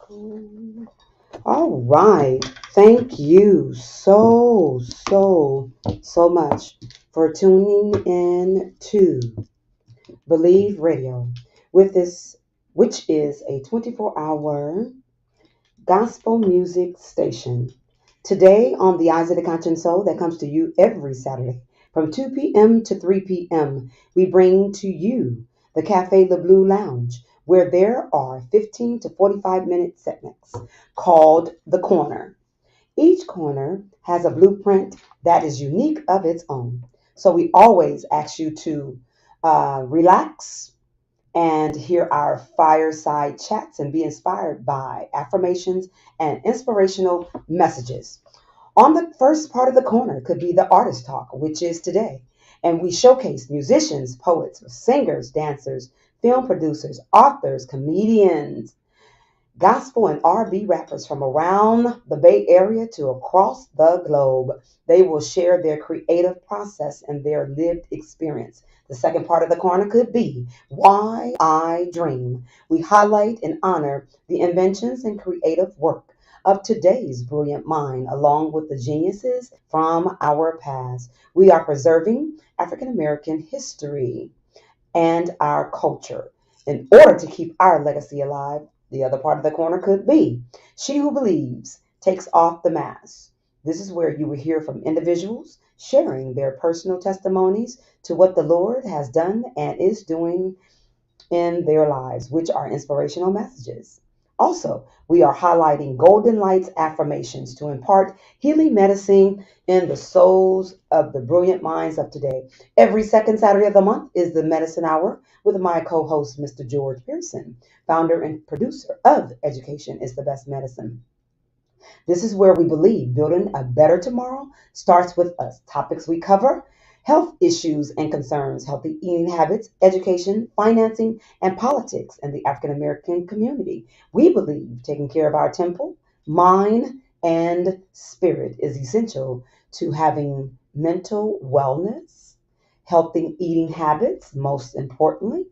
All right. Thank you so much for tuning in to Believe Radio with this, which is a 24-hour gospel music station. Today on the Eyes of the Conscience Soul that comes to you every Saturday from 2 p.m. to 3 p.m. We bring to you the Cafe Le Bleu Lounge where there are 15 to 45-minute segments called The Corner. Each corner has a blueprint that is unique of its own. So we always ask you to relax and hear our fireside chats and be inspired by affirmations and inspirational messages. On the first part of the corner could be the artist talk, which is today. And we showcase musicians, poets, singers, dancers, film producers, authors, comedians, gospel and R&B rappers from around the Bay Area to across the globe. They will share their creative process and their lived experience. The second part of the corner could be Why I Dream. We highlight and honor the inventions and creative work of today's brilliant mind, along with the geniuses from our past. We are preserving African American history and our culture in order to keep our legacy alive. The other part of the corner could be She Who Believes Takes Off the Mask. This is where you will hear from individuals sharing their personal testimonies to what the Lord has done and is doing in their lives, which are inspirational messages. Also, we are highlighting Golden Lights affirmations to impart healing medicine in the souls of the brilliant minds of today. Every second Saturday of the month is the Medicine Hour with my co host, Mr. George Pearson, founder and producer of Education is the Best Medicine. This is where we believe building a better tomorrow starts with us. Topics we cover: health issues and concerns, healthy eating habits, education, financing, and politics in the African American community. We believe taking care of our temple, mind, and spirit is essential to having mental wellness, healthy eating habits, most importantly,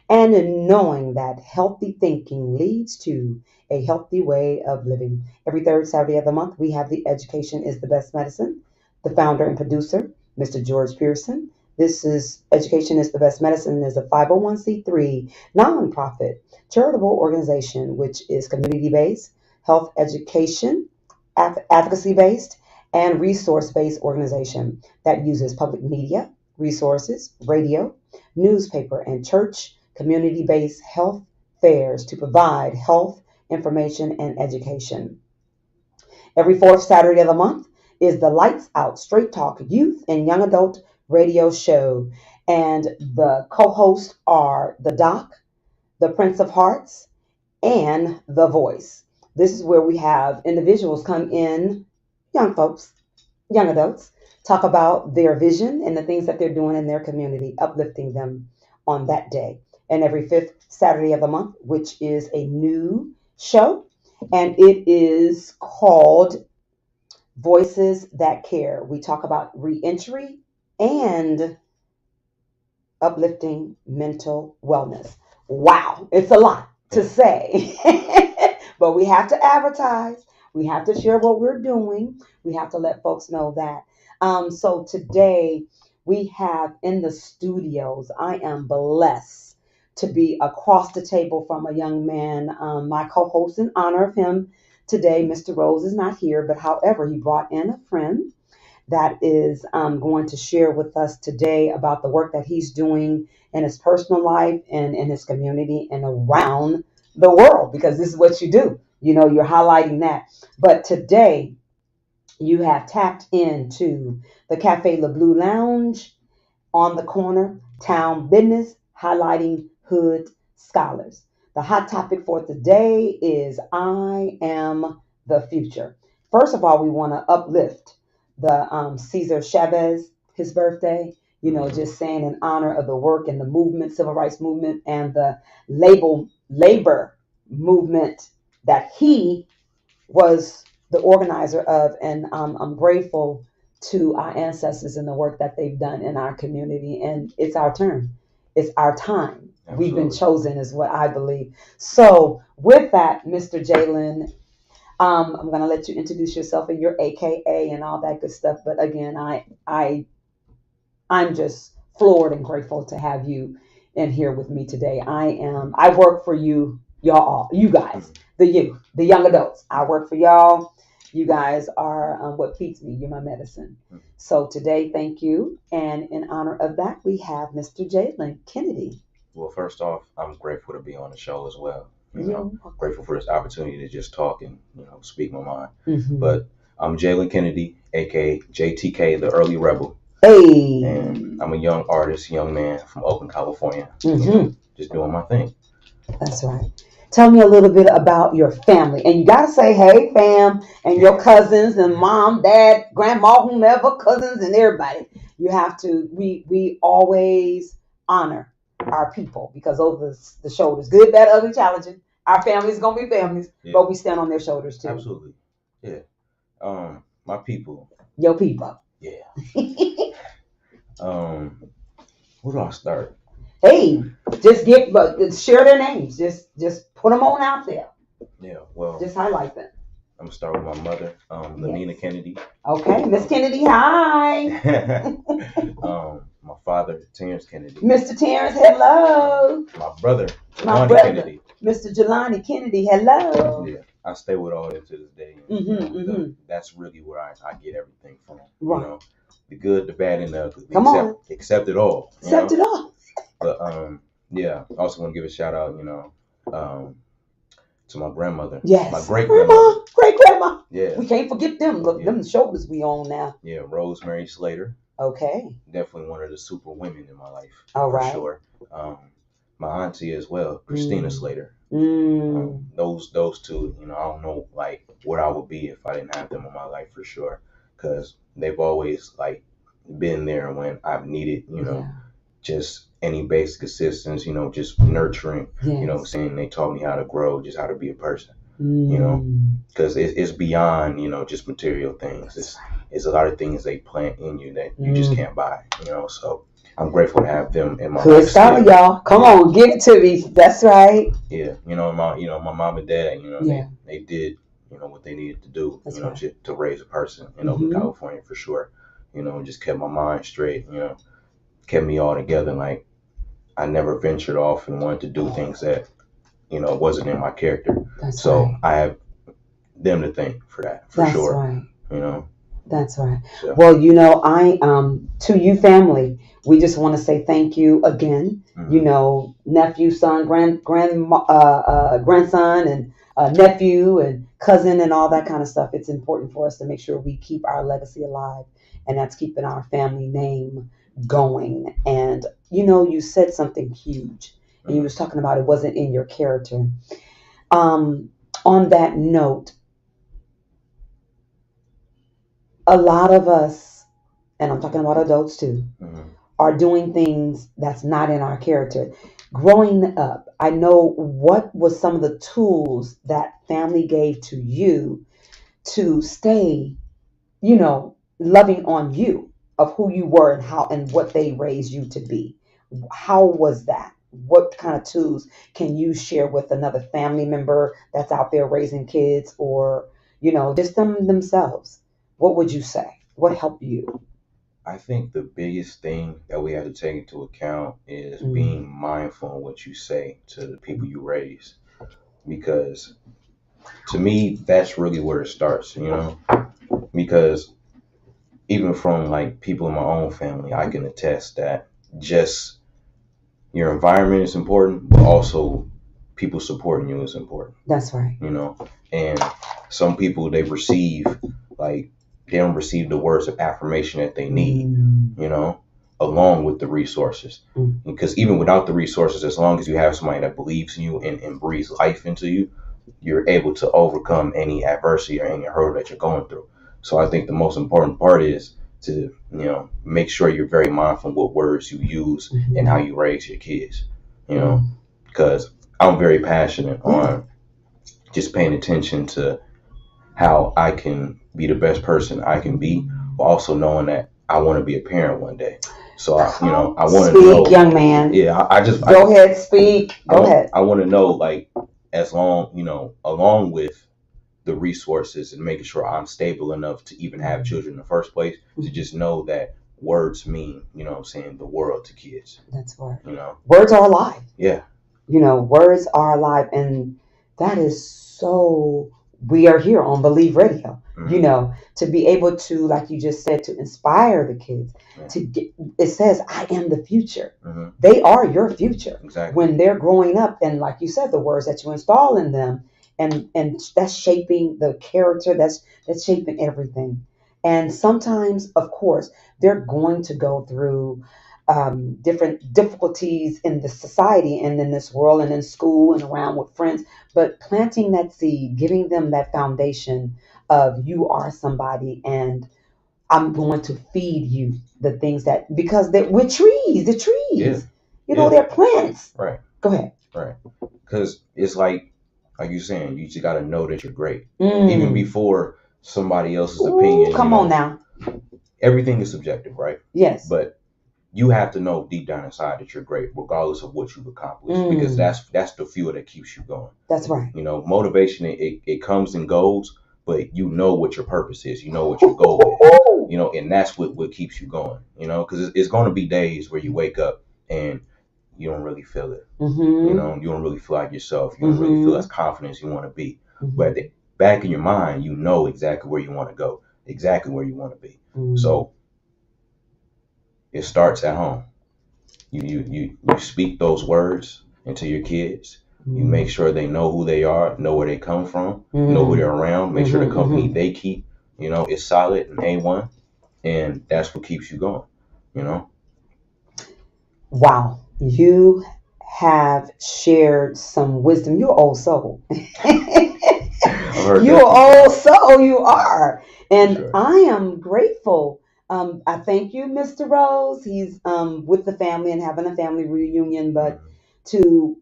and in knowing that healthy thinking leads to a healthy way of living. Every third Saturday of the month, we have the Education is the Best Medicine. The founder and producer, Mr. George Pearson. This is Education is the Best Medicine is a 501c3 nonprofit charitable organization which is community based, health education, advocacy based, and resource based organization that uses public media, resources, radio, newspaper, and church community based health fairs to provide health information and education. Every fourth Saturday of the month is the Lights Out Straight Talk Youth and Young Adult Radio Show. And the co hosts are the Doc, the Prince of Hearts, and the Voice. This is where we have individuals come in, young folks, young adults, talk about their vision and the things that they're doing in their community, uplifting them on that day. And every fifth Saturday of the month, which is a new show, and it is called Voices That Care. We talk about reentry and uplifting mental wellness. Wow, it's a lot to say, but we have to advertise. We have to share what we're doing. We have to let folks know that. So today we have in the studios, I am blessed to be across the table from a young man, my co host, in honor of him today. Mr. Rose is not here, but however, he brought in a friend that is going to share with us today about the work that he's doing in his personal life and in his community and around the world, because this is what you do. You know, you're highlighting that. But today, you have tapped into the Cafe Le Bleu Lounge on the corner, town business, highlighting hood scholars. The hot topic for today is I am the future. First of all, we want to uplift the Cesar Chavez, his birthday, you know, just saying in honor of the work and the movement, civil rights movement, and the labor movement that he was the organizer of. And I'm grateful to our ancestors and the work that they've done in our community. And it's our turn. It's our time. Absolutely. We've been chosen, is what I believe. So, with that, Mr. Jalen, I'm gonna let you introduce yourself and your AKA and all that good stuff. But again, I'm just floored and grateful to have you in here with me today. I work for you guys, the young adults. I work for y'all. You guys are what feeds me. You're my medicine. So today, thank you. And in honor of that, we have Mr. Jalen Kennedy. Well, first off, I'm grateful to be on the show as well. Yeah. Grateful for this opportunity to just talk and speak my mind. Mm-hmm. But I'm Jalen Kennedy, aka JTK, the Early Rebel. Hey. And I'm a young artist, young man from Oakland, California. Mm-hmm. Just doing my thing. That's right. Tell me a little bit about your family. And you got to say, hey, fam, and your cousins and mom, dad, grandma, whomever, cousins and everybody. You have to, we always honor our people because over the shoulders, good, bad, ugly, challenging. Our families going to be families, but we stand on their shoulders too. Absolutely. Yeah. My people. Your people. Yeah. Where do I start? Hey, just share their names. Just put them on out there. Yeah, well, just highlight them. I'm gonna start with my mother, Lenina Kennedy. Okay, Miss Kennedy, hi. My father, Terrence Kennedy. Mr. Terrence, hello. My brother, Kennedy. Mr. Jelani Kennedy, hello. Yeah, I stay with all them to this day. That's really where I get everything from. Right. The good, the bad, and the ugly. Accept it all. Accept it all. But I also want to give a shout out, to my grandmother. Yes. My great grandma. Great grandma. Yeah. We can't forget them. Look, them shoulders we on now. Yeah, Rosemary Slater. Okay. Definitely one of the super women in my life. All right. For sure. My auntie as well, Christina Slater. Those two, I don't know like what I would be if I didn't have them in my life for sure, because they've always like been there when I've needed, just any basic assistance, just nurturing, yes. They taught me how to grow, just how to be a person, because it's beyond, just material things. It's a lot of things they plant in you that you just can't buy, so I'm grateful to have them in my life. Good y'all. Come on, give it to me. That's right. Yeah, my mom and dad, they did, what they needed to do, right. to raise a person in Oakland, California for sure, and just kept my mind straight, kept me all together. Like I never ventured off and wanted to do things that, wasn't in my character. That's so right. I have them to thank for that, for That's sure. Right. That's right. So. Well, I to you family, we just want to say thank you again. Nephew, son, grandson, and nephew and cousin and all that kind of stuff. It's important for us to make sure we keep our legacy alive, and that's keeping our family name going. And you said something huge, and you was talking about it wasn't in your character. On that note, a lot of us, and I'm talking about adults too, are doing things that's not in our character. Growing up, I know what was some of the tools that family gave to you to stay, loving on you of who you were and how and what they raised you to be. How was that? What kind of tools can you share with another family member that's out there raising kids, or just them themselves? What would you say? What helped you? I think the biggest thing that we have to take into account is being mindful of what you say to the people you raise, because to me that's really where it starts, because even from like people in my own family, I can attest that just your environment is important, but also people supporting you is important. That's right. And some people they don't receive the words of affirmation that they need, along with the resources. Because even without the resources, as long as you have somebody that believes in you and breathes life into you, you're able to overcome any adversity or any hurdle that you're going through. So I think the most important part is to, make sure you're very mindful of what words you use and how you raise your kids, because I'm very passionate on just paying attention to how I can be the best person I can be, but also knowing that I want to be a parent one day. So I want to know. Speak, young man. Yeah, Go ahead, speak. Go ahead. I want to know, like, as long, along with the resources and making sure I'm stable enough to even have children in the first place, to just know that words mean, what I'm saying, the world to kids. That's right. Words are alive. Yeah. Words are alive, and that is so. We are here on Believe Radio. To be able to, like you just said, to inspire the kids. Yeah. To get, it says, "I am the future." Mm-hmm. They are your future. Exactly. When they're growing up, and like you said, the words that you install in them, and that's shaping the character. That's shaping everything. And sometimes, of course, they're going to go through different difficulties in the society and in this world and in school and around with friends, but planting that seed, giving them that foundation of you are somebody, and I'm going to feed you the things that, because we're trees, the trees, they're plants. Right. Go ahead. Right. Because it's like you're saying, you just got to know that you're great. Even before somebody else's opinion. Come on now. Everything is subjective, right? Yes. But you have to know deep down inside that you're great, regardless of what you've accomplished, because that's the fuel that keeps you going. That's right. Motivation, it comes and goes, but you know what your purpose is. You know what your goal is. And that's what keeps you going. Because it's going to be days where you wake up and you don't really feel it. You don't really feel like yourself. You don't really feel as confident as you want to be. But at the back in your mind, you know exactly where you want to go, exactly where you want to be. So it starts at home. You speak those words into your kids. You make sure they know who they are, know where they come from, know who they're around, make sure the company they keep, is solid and A1, and that's what keeps you going. Wow, you have shared some wisdom. You're old soul. You're old soul. You are, and sure. I am grateful. I thank you, Mr. Rose. He's with the family and having a family reunion, but to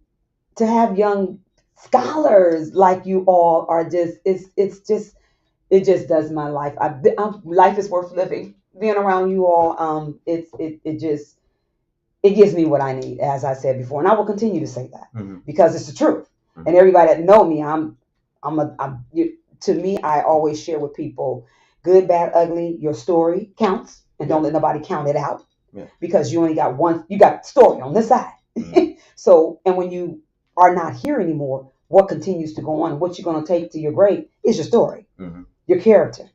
have young scholars like you all are just it just does my life. Life is worth living. Being around you all, it gives me what I need, as I said before, and I will continue to say that because it's the truth. And everybody that know me, to me, I always share with people, good, bad, ugly, your story counts, and don't let nobody count it out because you only got one. You got story on this side. So, and when you are not here anymore, what continues to go on, what you're going to take to your grave is your story, your character,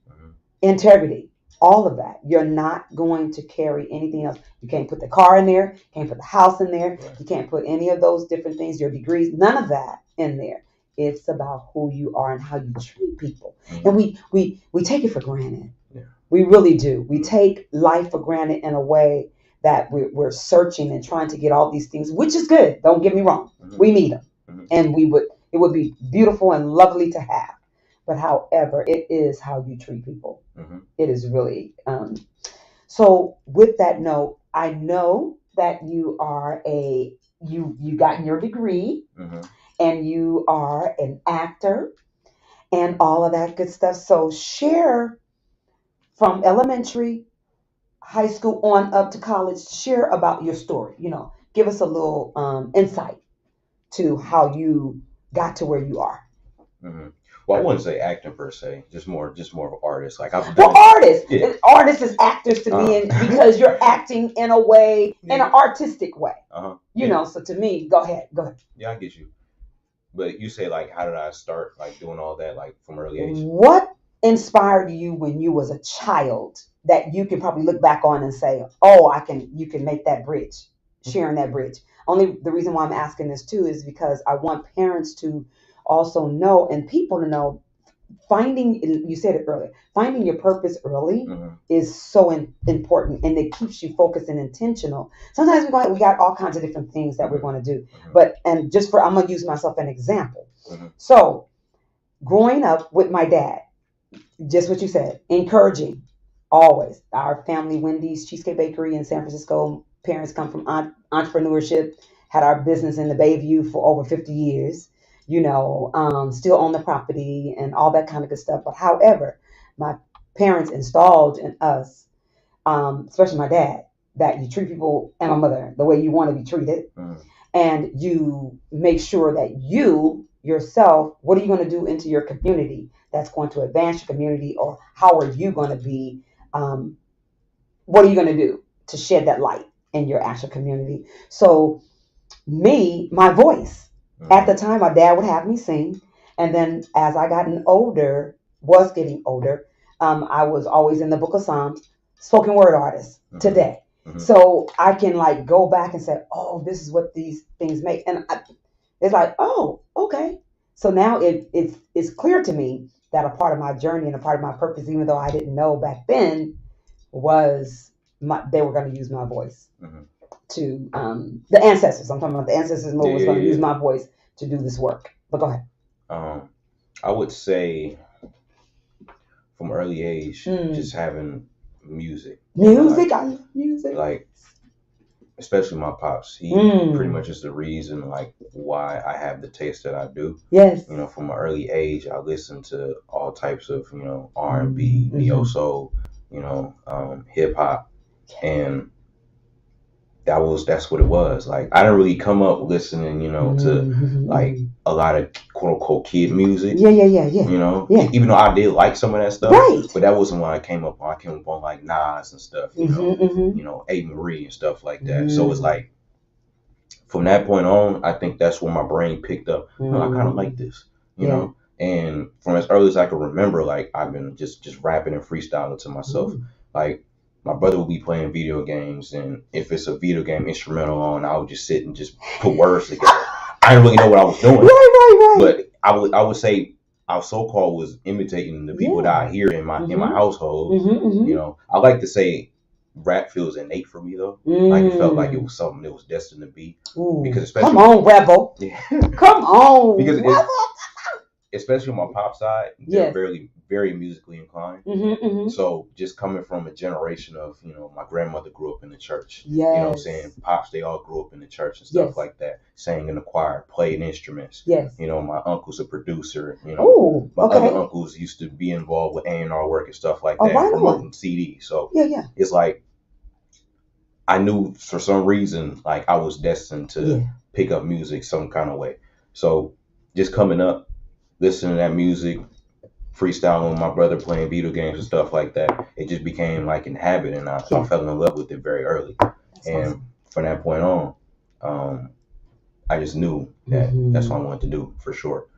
integrity, all of that. You're not going to carry anything else. You can't put the car in there, can't put the house in there, you can't put any of those different things, your degrees, none of that in there. It's about who you are and how you treat people. And we take it for granted. We really do. We take life for granted in a way that we're searching and trying to get all these things, which is good. Don't get me wrong. We need them. And it would be beautiful and lovely to have. But however, it is how you treat people. It is really. So with that note, I know that you are you got your degree and you are an actor and all of that good stuff. So share from elementary, high school on up to college, share about your story. Give us a little insight to how you got to where you are. Well, I wouldn't say acting per se, just more of an artist. Like artists, artists is actors to me, because you're acting in a way, in an artistic way. So to me, go ahead. Yeah, I get you. But you say, like, how did I start, like, doing all that, like, from early age? What inspired you when you was a child that you can probably look back on and say, oh, you can make that bridge, sharing that bridge? Only the reason why I'm asking this too is because I want parents to also know and people to know, you said it earlier, finding your purpose early is so important, and it keeps you focused and intentional. Sometimes we got all kinds of different things that we're going to do, but I'm going to use myself an example. So growing up with my dad, just what you said, encouraging, always. Our family, Wendy's Cheesecake Bakery in San Francisco, parents come from entrepreneurship, had our business in the Bayview for over 50 years. Still own the property and all that kind of good stuff. But however, my parents installed in us, especially my dad, that you treat people, and my mother, the way you want to be treated. And you make sure that you yourself, what are you going to do into your community that's going to advance your community, or how are you going to be, what are you going to do to shed that light in your actual community? So my voice, at the time, my dad would have me sing. And then as I was getting older, I was always in the book of Psalms, spoken word artist today. So I can like go back and say, oh, this is what these things make. And it's like, oh, okay. So now it's clear to me that a part of my journey and a part of my purpose, even though I didn't know back then, was they were going to use my voice to the ancestors. I'm talking about the ancestors was going to use my voice to do this work. But go ahead. I would say from early age, just having music. Music, I love music. Like, especially my pops, he pretty much is the reason like why I have the taste that I do. Yes. You know, from an early age, I listened to all types of, you know, R&B, neo soul, you know, hip hop, and that's what it was. Like, I didn't really come up listening, you know, to like a lot of quote unquote kid music. Yeah. You know, even though I did like some of that stuff, right? But that wasn't what I came up on. I came up on like Nas and stuff, you know, A. Marie and stuff like that. So it's like from that point on, I think that's when my brain picked up. I kind of like this, you know. And from as early as I can remember, like I've been just rapping and freestyling to myself, like. My brother would be playing video games, and if it's a video game instrumental on, I would just sit and just put words together. I didn't really know what I was doing. Right. But I would say our so-called was imitating the people that I hear in my household. You know, I like to say rap feels innate for me though. Like it felt like it was something that was destined to be. Because especially come on, rebel. Come on, because especially on my pop side, they're very musically inclined. So just coming from a generation of, you know, my grandmother grew up in the church. You know what I'm saying? Pops, they all grew up in the church and stuff like that. Sang in the choir, playing instruments. You know, my uncle's a producer. You know, my other uncles used to be involved with A&R work and stuff like that, promoting CDs. So it's like I knew for some reason like I was destined to pick up music some kind of way. So just coming up, listening to that music, freestyling with my brother, playing video games and stuff like that, it just became like an habit, and I fell in love with it very early. And from that point on, I just knew that that's what I wanted to do for sure,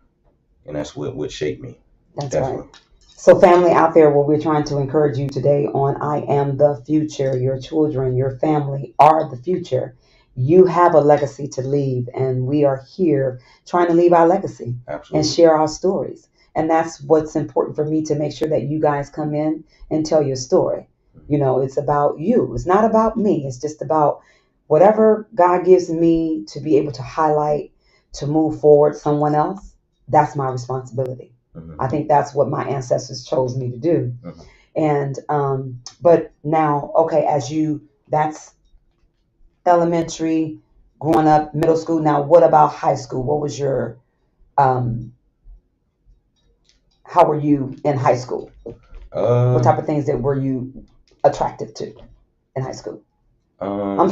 and that's what shaped me. That's definitely. Right. So family out there, what we're trying to encourage you today on I Am the Future. Your children, your family are the future. You have a legacy to leave, and we are here trying to leave our legacy. Absolutely. And share our stories. And that's what's important for me, to make sure that you guys come in and tell your story. You know, it's about you. It's not about me. It's just about whatever God gives me to be able to highlight, to move forward someone else. That's my responsibility. I think that's what my ancestors chose me to do. And, but now, okay, that's elementary, growing up, middle school. Now, what about high school? What was your, how were you in high school? What type of things were you attracted to in high school? I'm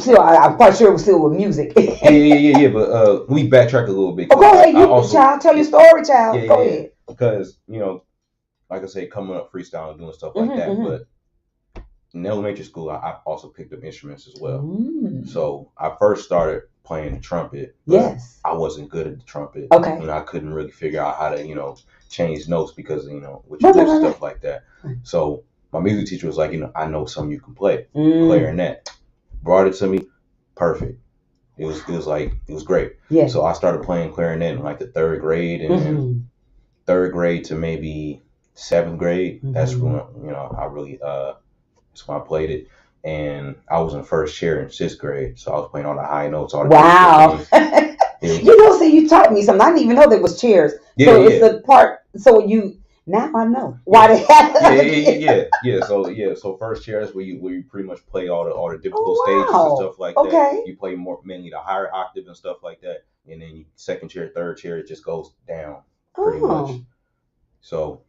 quite sure it was still with music. yeah. But we backtrack a little bit. Oh, go ahead, child. Tell your story, child. Go ahead. Because, you know, like I said, coming up freestyling, doing stuff like that. But in elementary school, I also picked up instruments as well. So I first started playing the trumpet. But I wasn't good at the trumpet. Okay. You know, I couldn't really figure out how to, you know, change notes because, you know, with your lips, stuff like that. So my music teacher was like, you know, I know something you can play. Clarinet. Brought it to me. Perfect. It was great. Yeah. So I started playing clarinet in like the third grade, and then third grade to maybe seventh grade. That's when, you know, I really that's when I played it. And I was in first chair in sixth grade, so I was playing all the high notes. All the you know, see, you taught me something. I didn't even know there was chairs. It's the part. So now I know why they had that. So first chair is where you pretty much play all the difficult stages and stuff like that. You play mainly the higher octave and stuff like that, and then second chair, third chair, it just goes down pretty much. So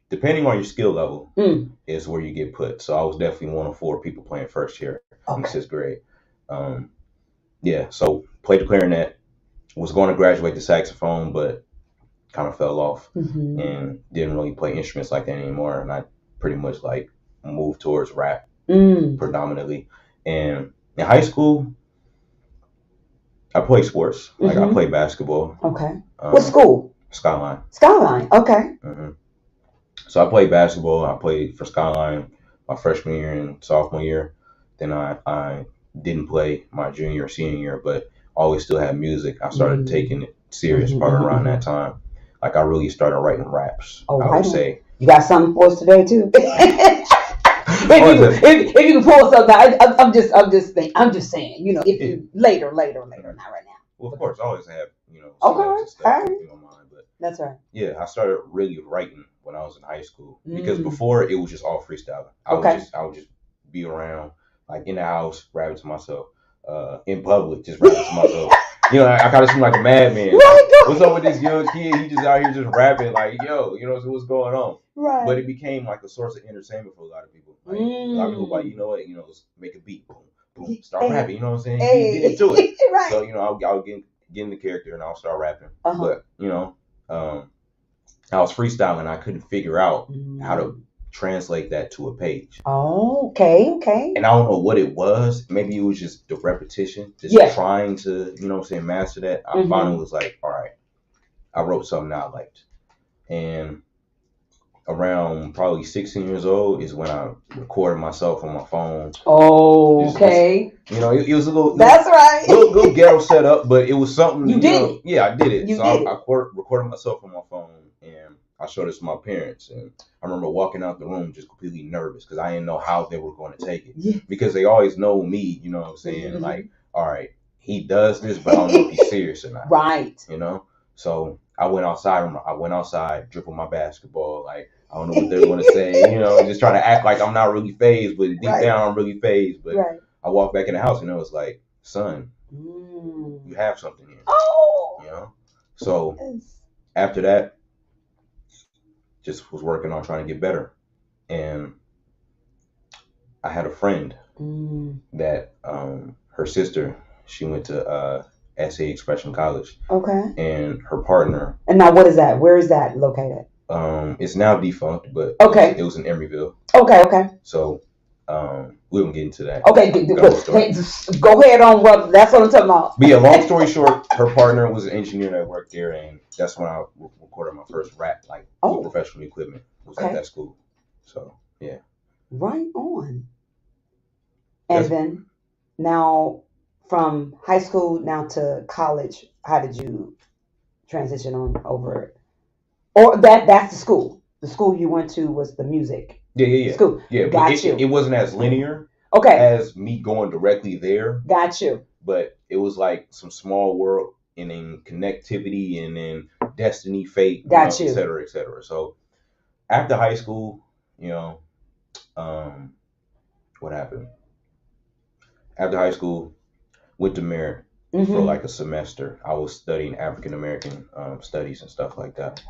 depending on your skill level is where you get put. So I was definitely one of 4 people playing first year in 6th grade. Yeah, so played the clarinet. Was going to graduate the saxophone, but kind of fell off and didn't really play instruments like that anymore. And I pretty much like moved towards rap predominantly. And in high school, I played sports. Like I played basketball. Okay. What school? Skyline. Skyline. Okay. So I played basketball. I played for Skyline my freshman year and sophomore year. Then I didn't play my junior or senior year, but always still had music. I started taking it serious probably around that time. Like I really started writing raps. I would say. You got something for us today too? if you can pull something, I'm just saying, you know, if you later, not right now. Well, of course, I always have, you know, stuff in my mind, but that's right. Yeah, I started really writing when I was in high school because before it was just all freestyling. I would just be around, like in the house, rapping to myself, in public, just rapping to myself. You know, I kind of seem like a madman. Like, what's up with this young kid? He just out here just rapping, like, yo, you know, so what's going on? Right. But it became like a source of entertainment for a lot of people. Like, a lot of people like, you know what, let's make a beat, boom, boom, start rapping. You know what I'm saying? Get into it. Right. So I'll get in the character and I'll start rapping. But I was freestyling. I couldn't figure out how to translate that to a page. Oh, okay. And I don't know what it was. Maybe it was just the repetition, just trying to, master that. I finally was like, all right, I wrote something I liked. And around probably 16 years old is when I recorded myself on my phone. Oh, okay. It was a little. That's right. Little ghetto setup, but it was something. You did it. Yeah, I did it. I recorded myself on my phone, and I showed it to my parents. And I remember walking out the room just completely nervous because I didn't know how they were going to take it. Yeah. Because they always know me, you know what I'm saying? Like, all right, he does this, but I don't know if he's serious or not. Right. So I went outside, dribbled my basketball. Like, I don't know what they're going to say, just trying to act like I'm not really fazed, but deep down I'm really fazed. But I walked back in the house and it was like, son, you have something here. Oh. So after that, just was working on trying to get better. And I had a friend that her sister, she went to SA Expression College. Okay. And her partner. And now what is that? Where is that located? It's now defunct, but it was in Emeryville. Okay. So we won't get into that. Okay, go ahead on. Well, that's what I'm talking about. But yeah, long story short, her partner was an engineer that worked there, and that's when I recorded my first rap, like with professional equipment. Was at that school. So yeah. Right on. And then now, from high school now to college, how did you transition on over? Or that's the school. The school you went to was the music. Yeah. School. Yeah, but it wasn't as linear. As me going directly there. Got you. But it was like some small world and then connectivity and then destiny, fate, got you, et cetera, et cetera. So after high school, what happened? After high school, went to Merritt for like a semester. I was studying African American studies and stuff like that.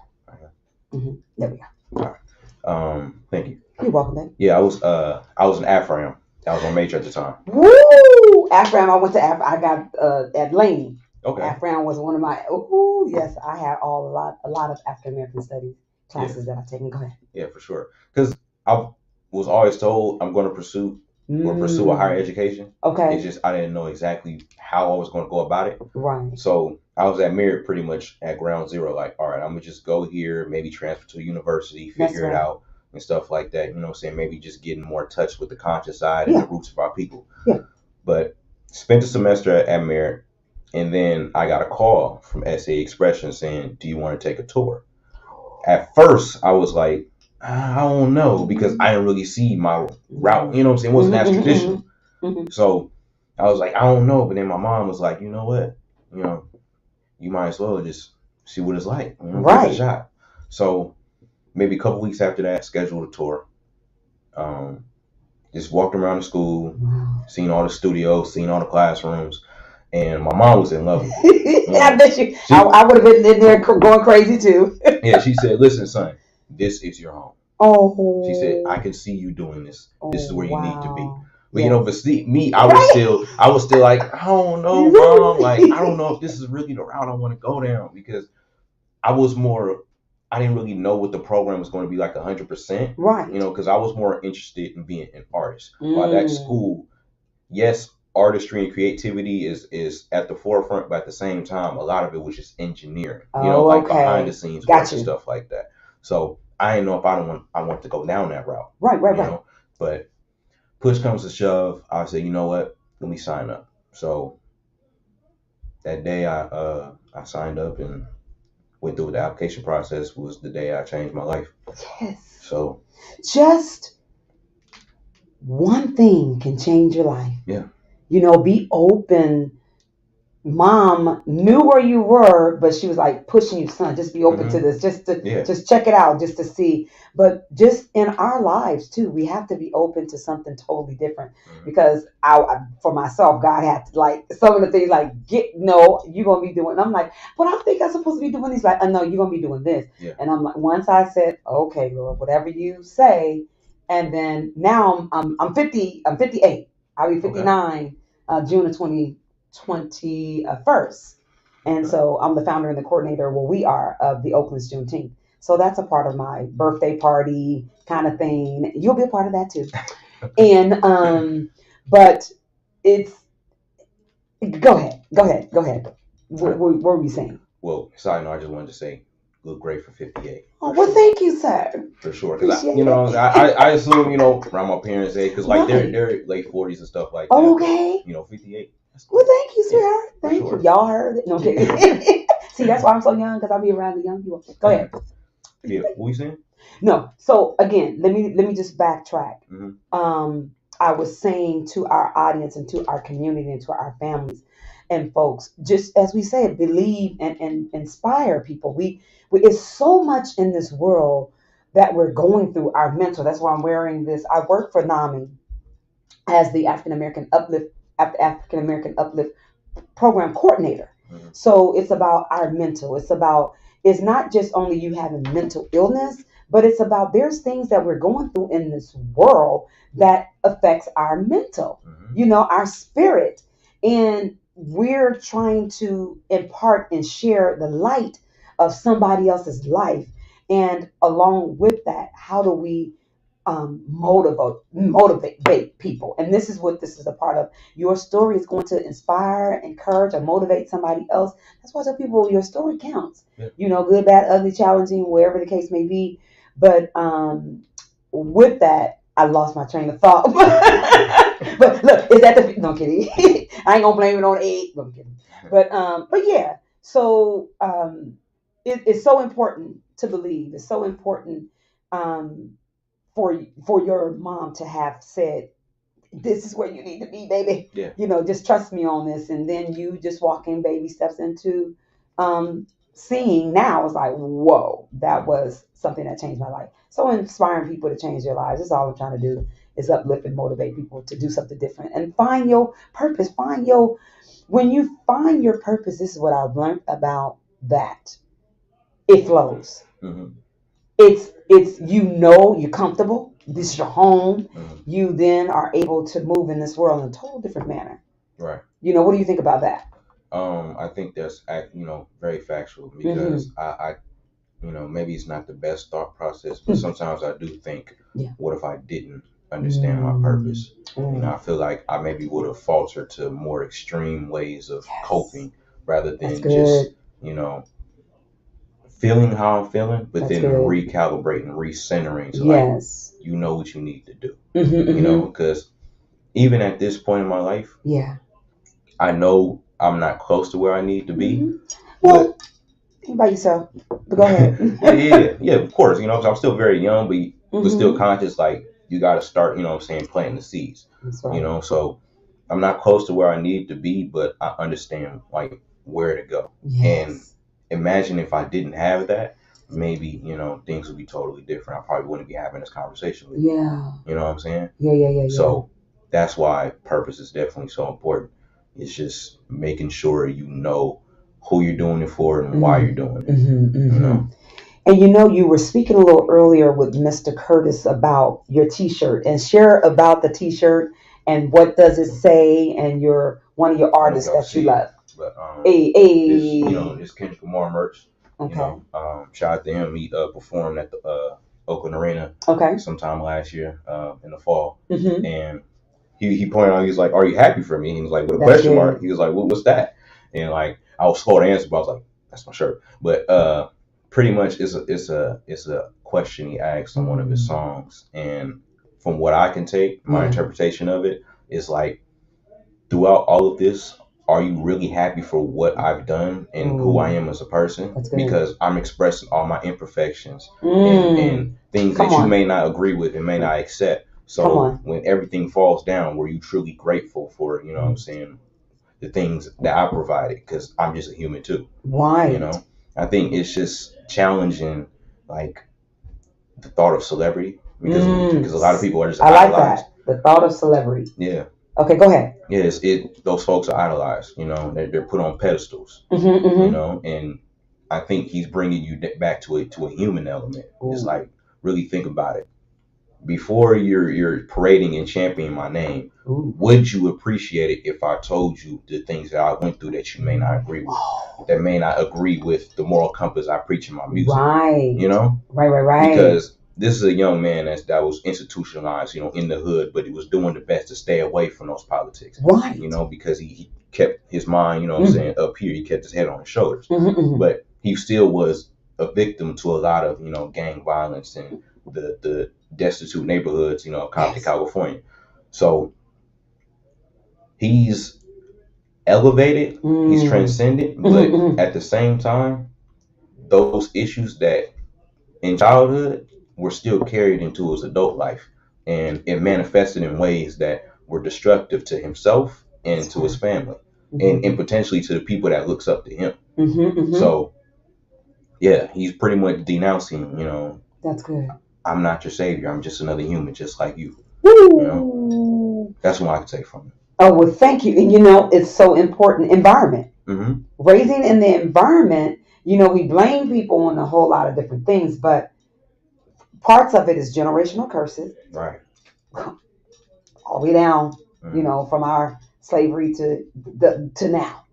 There we go. All right. Thank you. You're welcome, babe. Yeah, I was an Afram. That was my major at the time. Woo! Afram. I went to I got at Laney. Okay. Afram was one of my. Oh yes, I had a lot of African American studies classes that I've taken. Go ahead. Yeah, for sure. Because I was always told I'm going to pursue a higher education. Okay. It's just I didn't know exactly how I was going to go about it. Right. So I was at Merritt pretty much at ground zero. Like, all right, I'm gonna just go here, maybe transfer to a university, figure it out, and stuff like that. You know what I'm saying? Maybe just getting more in touch with the conscious side and the roots of our people. Yeah. But spent a semester at Merritt, and then I got a call from SA Expression saying, "Do you want to take a tour?" At first, I was like, I don't know, because I didn't really see my route. You know what I'm saying? It wasn't as traditional. So I was like, I don't know. But then my mom was like, you know what? You might as well just see what it's like. Give it a shot. So maybe a couple weeks after that, scheduled a tour. Just walked around the school, seen all the studios, seen all the classrooms. And my mom was in love with it. I bet you. I would have been in there going crazy too. Yeah, she said, listen, son, this is your home. Oh. She said, I can see you doing this. This is where you need to be. But Yes. you know, but see, me, I was still like, I don't know, Mom. Like, I don't know if this is really the route I want to go down, because I didn't really know what the program was going to be like 100%. Right. You know, because I was more interested in being an artist. While that school, yes, artistry and creativity is at the forefront, but at the same time, a lot of it was just engineering. You know, like behind the scenes work and stuff like that. So I didn't know if I want to go down that route. Right. You know? But push comes to shove, I said, you know what? Let me sign up. So that day I signed up and went through the application process. Was the day I changed my life. Yes. So just one thing can change your life. Yeah. You know, be open. Mom knew where you were, but she was like pushing you, son, just be open to this, just check it out, just to see. But just in our lives too, we have to be open to something totally different. Because for myself, God had to, like, some of the things, like, you're gonna be doing. And I'm like, but I think I'm supposed to be doing these. Like, no, you're gonna be doing this. Yeah. And I'm like, once I said, okay, Lord, whatever you say. And then now I'm 50. I'm 58. I'll be 59 June of 2021. And so I'm the founder and the coordinator, we are, of the Oakland's Juneteenth. So that's a part of my birthday party kind of thing. You'll be a part of that too. And but it's go ahead. What were we saying? Well, side note, I just wanted to say, look great for 58. Oh, well, sure. Thank you, sir. For sure, because I assume, around my parents' age, because like they're late 40s and stuff like that. Oh, okay. 58. Well, thank you, sweetheart. Thank you. Y'all heard it. No, okay. See, that's why I'm so young, because I'll be around the young people. Go ahead. Yeah, what you saying? No. So again, let me just backtrack. I was saying to our audience and to our community and to our families and folks, just as we said, believe and inspire people. We it's so much in this world that we're going through, our mental. That's why I'm wearing this. I work for NAMI as the African American Uplift Program Coordinator. So it's about our mental. It's not just only you having mental illness, but it's about, there's things that we're going through in this world that affects our mental, our spirit. And we're trying to impart and share the light of somebody else's life. And along with that, how do we motivate people? And this is what this is a part of. Your story is going to inspire, encourage, or motivate somebody else. That's why I tell people your story counts. Good, bad, ugly, challenging, wherever the case may be. But with that, I lost my train of thought. But look, is that no, I'm kidding. I ain't gonna blame it on age. No, I'm kidding. But yeah. So it's so important to believe. It's so important for your mom to have said, this is where you need to be, baby. Yeah. Just trust me on this. And then you just walking baby steps into seeing now. It's like, whoa, that was something that changed my life. So inspiring people to change their lives. That's all I'm trying to do, is uplift and motivate people to do something different and find your purpose. When you find your purpose, this is what I've learned about that. It flows. It's you're comfortable. This is your home. You then are able to move in this world in a total different manner. Right. What do you think about that? I think that's very factual, because I maybe it's not the best thought process, but sometimes I do think, what if I didn't understand my purpose? I feel like I maybe would have faltered to more extreme ways of coping, rather than just feeling how I'm feeling, but then recalibrating, recentering to you know what you need to do. Because even at this point in my life, I know I'm not close to where I need to be. Well, you by yourself, but go ahead. yeah, of course. I'm still very young, but still conscious. Like, you got to start, planting the seeds. That's right. So I'm not close to where I need to be, but I understand like where to go. And imagine if I didn't have that, maybe things would be totally different. I probably wouldn't be having this conversation with you. You know what I'm saying? Yeah. So that's why purpose is definitely so important. It's just making sure you know who you're doing it for and why you're doing it. And you know, you were speaking a little earlier with Mr. Curtis about your T-shirt, and share about the T-shirt and what does it say, and your one of your artists that you love. But Hey. this Kendrick Lamar merch. Okay. Shout out to him. He performed at the Oakland Arena. Okay. Sometime last year in the fall, Mm-hmm. and he pointed out, he's like, "Are you happy for me?" And he was like, with a That's question good. mark. He was like, "What's that?" And like, I was slow to answer, but I was like, "That's my shirt." But pretty much it's a question he asked on one of his songs, and from what I can take, my interpretation of it is like, throughout all of this, are you really happy for what I've done and who I am as a person? Because I'm expressing all my imperfections and things that you may not agree with and may not accept. So when everything falls down, were you truly grateful for, you know what I'm saying, the things that I provided? Because I'm just a human too. Right. You know, I think it's just challenging, like, the thought of celebrity, because a lot of people are just idolized. Like that. The thought of celebrity. Yeah. Okay, go ahead. Yes, those folks are idolized. You know, they're put on pedestals. Mm-hmm. You know, and I think he's bringing you back to a human element. Ooh. It's like, really think about it. Before you're parading and championing my name, would you appreciate it if I told you the things that I went through that you may not agree with, that may not agree with the moral compass I preach in my music? Right. You know? Right. Because this is a young man that was institutionalized, you know, in the hood, but he was doing the best to stay away from those politics. Right. You know, because he kept his mind, you know what I'm saying, up here. He kept his head on his shoulders. But he still was a victim to a lot of, you know, gang violence and the destitute neighborhoods, you know, of Compton, California. So he's elevated, he's transcended, but at the same time, those issues that in childhood were still carried into his adult life, and it manifested in ways that were destructive to himself and to his family, and potentially to the people that looks up to him. So yeah, he's pretty much denouncing, you know, that's good. I'm not your savior. I'm just another human, just like you. Woo! You know, that's what I can take from it. Oh, well, thank you. And you know, it's so important. Environment. Raising in the environment. You know, we blame people on a whole lot of different things, but parts of it is generational curses. Right. All the way down, you know, from our slavery to now.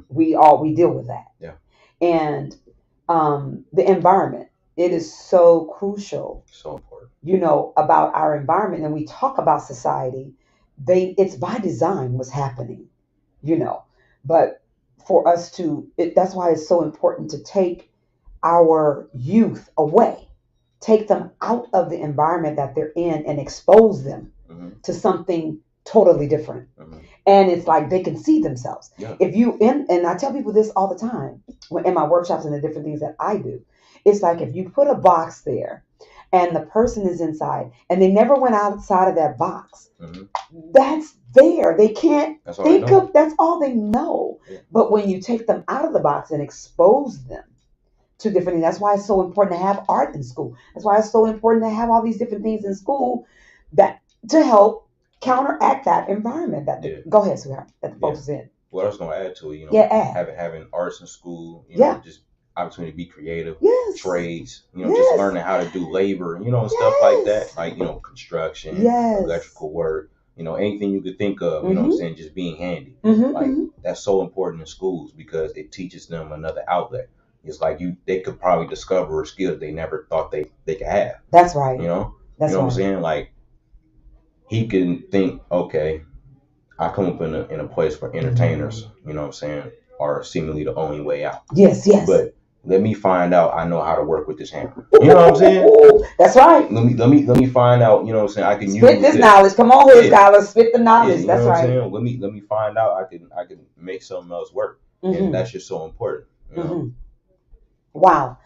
We deal with that. Yeah. And the environment. It is so crucial. So important. You know, about our environment, and we talk about society. It's by design what's happening, you know. But for us that's why it's so important to take our youth away, take them out of the environment that they're in, and expose them to something totally different. And it's like they can see themselves. Yeah. And I tell people this all the time in my workshops and the different things that I do. It's like if you put a box there and the person is inside and they never went outside of that box, that's there. They can't think of, that's all they know. Yeah. But when you take them out of the box and expose them to different things, that's why it's so important to have art in school. That's why it's so important to have all these different things in school that to help counteract that environment go ahead, sweetheart, that the folks is in. What I was going to add to it, you know, having arts in school, you know, just opportunity to be creative, trades, you know, just learning how to do labor, you know, and stuff like that, like, you know, construction, electrical work, you know, anything you could think of, you know what I'm saying, just being handy. Like, that's so important in schools because it teaches them another outlet. It's like they could probably discover a skill they never thought they could have. That's right. You know? That's you know what I'm saying? Like, he can think, okay, I come up in a place where entertainers, you know what I'm saying, are seemingly the only way out. Yes. But let me find out I know how to work with this hammer. You know what I'm saying? That's right. Let me find out, you know what I'm saying, I can spit this knowledge. Come on, hood scholars, spit the knowledge. You that's know what right. I'm saying? Let me find out I can make something else work. And that's just so important. You know? Wow.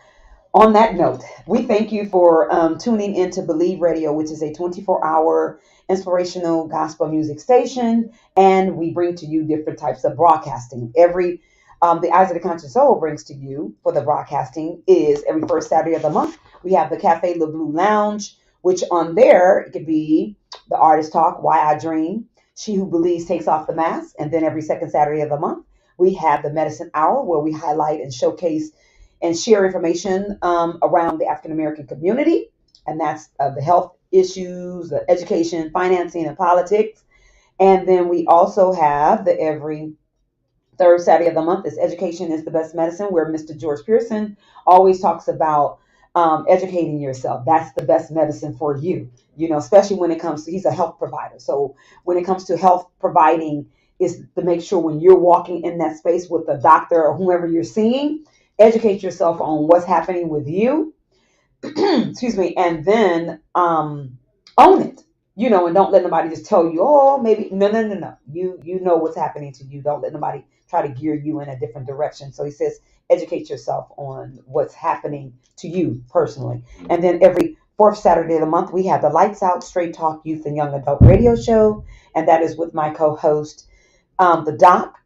On that note, we thank you for tuning into Believe Radio, which is a 24-hour inspirational gospel music station, and we bring to you different types of broadcasting. The Eyes of the Conscious Soul brings to you for the broadcasting is every first Saturday of the month. We have the Cafe Le Blue Lounge, which on there it could be the Artist Talk, Why I Dream, She Who Believes Takes Off the Mask, and then every second Saturday of the month we have the Medicine Hour, where we highlight and showcase and share information around the African American community, and that's the health issues, the education, financing, and politics. And then we also have the every third Saturday of the month is Education is the Best Medicine, where Mr. George Pearson always talks about educating yourself. That's the best medicine for you, especially when it comes to, he's a health provider. So when it comes to health providing, is to make sure when you're walking in that space with a doctor or whoever you're seeing, educate yourself on what's happening with you. Excuse me, and then own it, and don't let nobody just tell you, oh, maybe no. You know what's happening to you. Don't let nobody try to gear you in a different direction. So he says, educate yourself on what's happening to you personally. And then every fourth Saturday of the month, we have the Lights Out Straight Talk Youth and Young Adult Radio Show, and that is with my co-host, the Doc,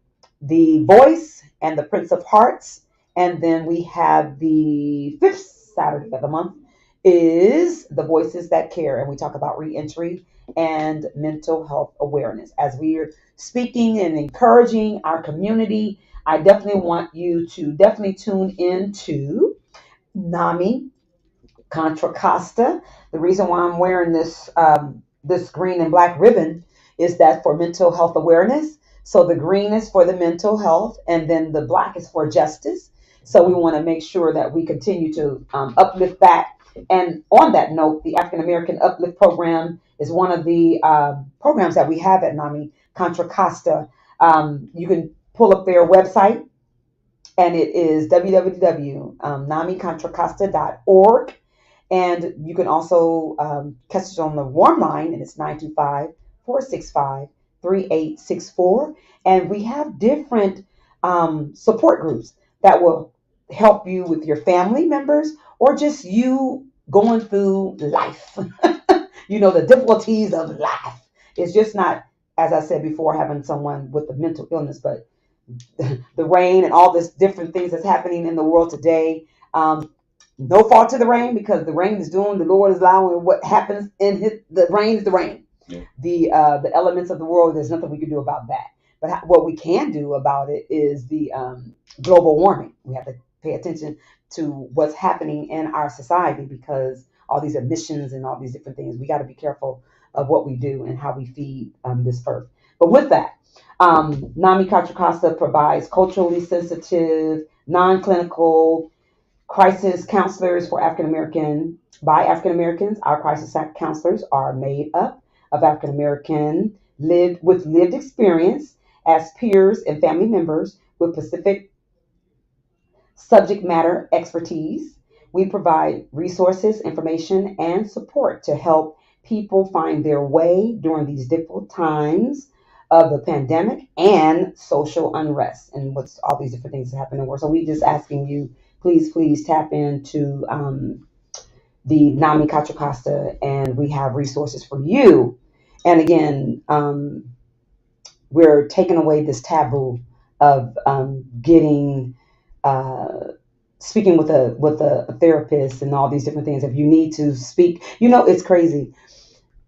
the Voice, and the Prince of Hearts. And then we have the fifth Saturday of the month is the Voices That Care, and we talk about reentry and mental health awareness. As we are speaking and encouraging our community, I definitely want you to definitely tune into NAMI Contra Costa. The reason why I'm wearing this green and black ribbon is that for mental health awareness. So the green is for the mental health, and then the black is for justice. So we want to make sure that we continue to uplift that. And on that note, the African American Uplift Program is one of the programs that we have at NAMI Contra Costa. You can pull up their website, and it is www.namicontracosta.org. And you can also catch it on the warm line, and it's 925-465-3864. And we have different support groups that will help you with your family members or just you going through life. The difficulties of life. It's just not, as I said before, having someone with a mental illness, but the rain and all this different things that's happening in the world today. No fault to the rain, because the rain is doing, the Lord is allowing what happens in the rain is the rain. Yeah. The elements of the world, there's nothing we can do about that. But what we can do about it is the global warming. We have to pay attention to what's happening in our society, because all these emissions and all these different things, we got to be careful of what we do and how we feed this earth. But with that, NAMI Contra Costa provides culturally sensitive, non-clinical crisis counselors for African American by African Americans. Our crisis counselors are made up of African American lived experience as peers and family members with specific subject matter expertise. We provide resources, information, and support to help people find their way during these difficult times of the pandemic and social unrest, and what's all these different things that happen in the world. So we just asking you, please tap into the NAMI Contra Costa, and we have resources for you. And again, we're taking away this taboo of getting speaking with a therapist and all these different things. If you need to speak, it's crazy.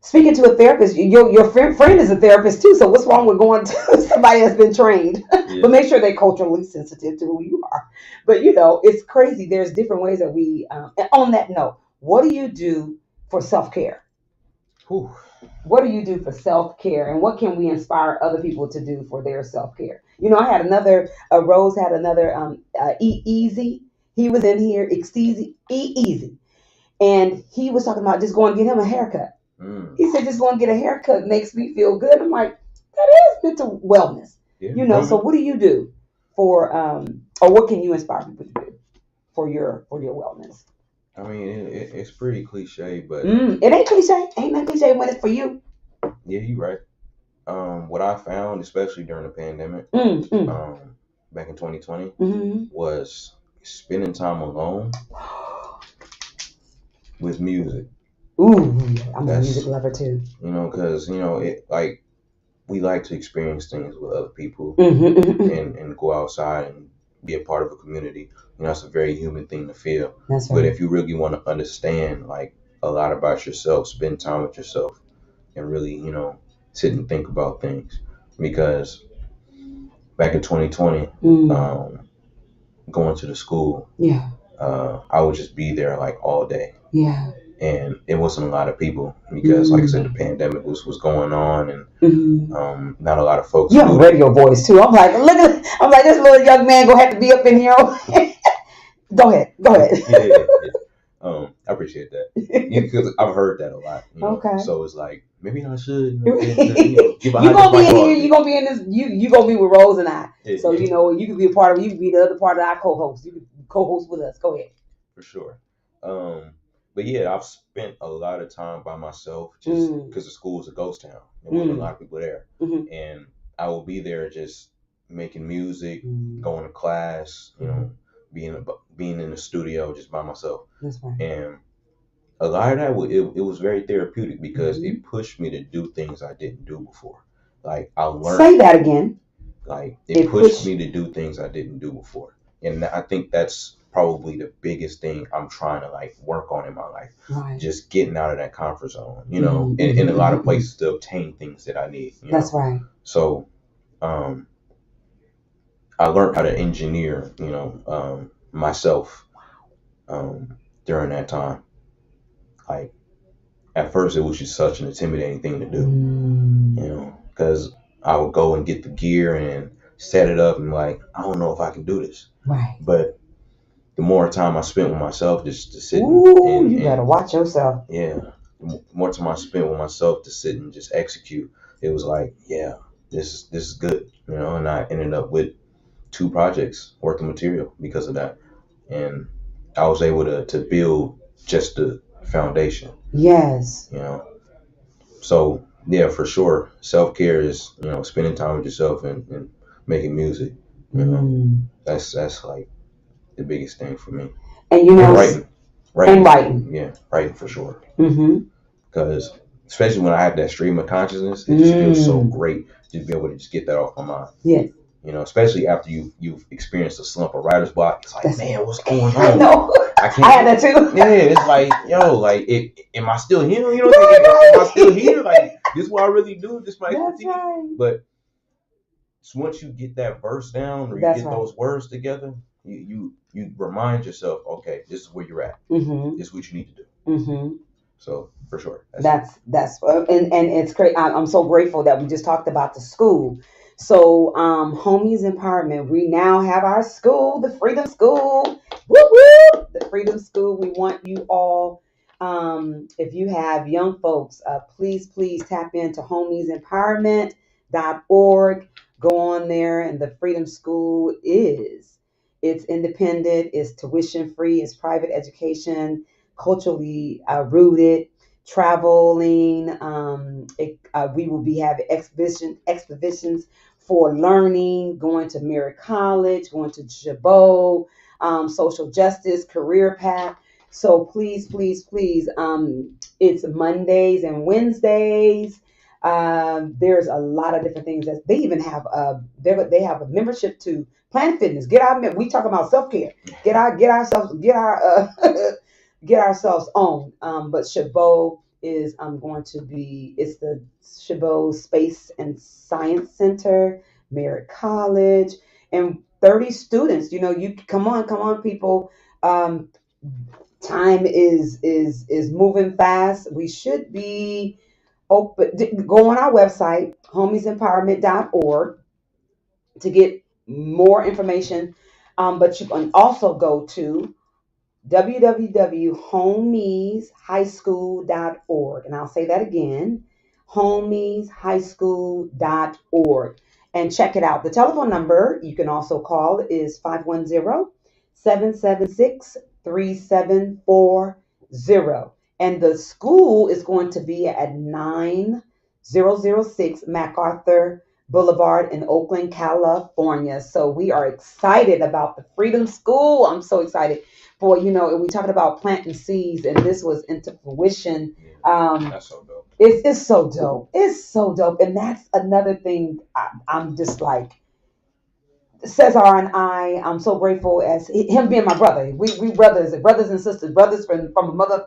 Speaking to a therapist, your friend is a therapist too. So what's wrong with going to somebody that's been trained? Yeah. But make sure they're culturally sensitive to who you are. But it's crazy. There's different ways that we. And on that note, what do you do for self-care? What do you do for self-care, and what can we inspire other people to do for their self-care? I had another. Rose had another. Eat Easy. He was in here. Eat Easy, and he was talking about just going to get him a haircut. He said, just going to get a haircut makes me feel good. I'm like, that is mental wellness. Yeah, so what do you do for, or what can you inspire people to do for your wellness? I mean, it's pretty cliche, but it ain't cliche. Ain't nothing cliche when it's for you. Yeah, you're right. What I found, especially during the pandemic, back in 2020, was spending time alone with music. Ooh, I'm a music lover too. Because we like to experience things with other people and go outside and be a part of a community. It's a very human thing to feel. That's right. But if you really want to understand a lot about yourself, spend time with yourself and really, sit and think about things. Because back in 2020, going to the school, I would just be there like all day. Yeah. And it wasn't a lot of people because, like I said, the pandemic was going on, and not a lot of folks. You have a radio voice too. I'm like, this little young man gonna have to be up in here. Go ahead. Yeah. I appreciate that because I've heard that a lot. Okay. So it's like maybe I should. You gonna be in here. You gonna be in this. You gonna be with Rose and I. So you can be a part of. You can be the other part of our co-host. You can co-host with us. Go ahead. For sure. But yeah, I've spent a lot of time by myself just because the school is a ghost town. There wasn't a lot of people there, and I will be there just making music, going to class. Being in the studio just by myself. That's right. And a lot of that it was very therapeutic because it pushed me to do things I didn't do before. Like I learned. Say that again. Like it pushed me to do things I didn't do before, and I think that's probably the biggest thing I'm trying to like work on in my life. Right. Just getting out of that comfort zone, and in a lot of places to obtain things that I need. That's right. So, I learned how to engineer, myself, during that time. Like at first, it was just such an intimidating thing to do, because I would go and get the gear and set it up and like, I don't know if I can do this. Right. But the more time I spent with myself just to sit you gotta watch yourself. Yeah. The more time I spent with myself to sit and just execute, it was like, yeah, this is good. And I ended up with 2 projects worth of material because of that. And I was able to build just the foundation. Yes. So yeah, for sure. Self-care is, spending time with yourself and making music. That's like the biggest thing for me. And writing. And writing. Yeah, writing for sure. Because especially when I have that stream of consciousness, it just feels so great to be able to just get that off my mind. Yes. Especially after you've experienced a slump of writer's block. It's like, man, what's going on? I know. I had that too. Yeah, it's like, am I still here? Am I still here? Like, this is what I really do. This my expertise. Right. But once you get that verse down or you get those words together, you remind yourself, okay, this is where you're at. This is what you need to do. So for sure, that's and it's great. I'm so grateful that we just talked about the school. So homies empowerment. We now have our school, the Freedom School. Whoop whoop, the Freedom School. We want you all. If you have young folks, please tap into homiesempowerment.org. Go on there, and the Freedom School it's independent, it's tuition free, it's private education, culturally rooted, traveling. We will be having expeditions for learning, going to Merritt College, going to Chabot, social justice, career path. So please, it's Mondays and Wednesdays. There's a lot of different things that they even have. They have a membership to Planet Fitness. We talk about self care. Get ourselves on. But Chabot is going to be. It's the Chabot Space and Science Center, Merritt College, and 30 students. You come on, people. Time is moving fast. We should be open. Go on our website, homiesempowerment.org, to get more information. But you can also go to www.homieshighschool.org. And I'll say that again, homieshighschool.org. And check it out. The telephone number you can also call is 510-776-3740. And the school is going to be at 9006 MacArthur Boulevard in Oakland, California. So we are excited about the Freedom School. I'm so excited for, we talked about planting seeds, and this was into fruition. That's so dope. It's so dope. It's so dope. And that's another thing I'm just like, Cesar and I'm so grateful as him being my brother. We brothers and sisters, brothers from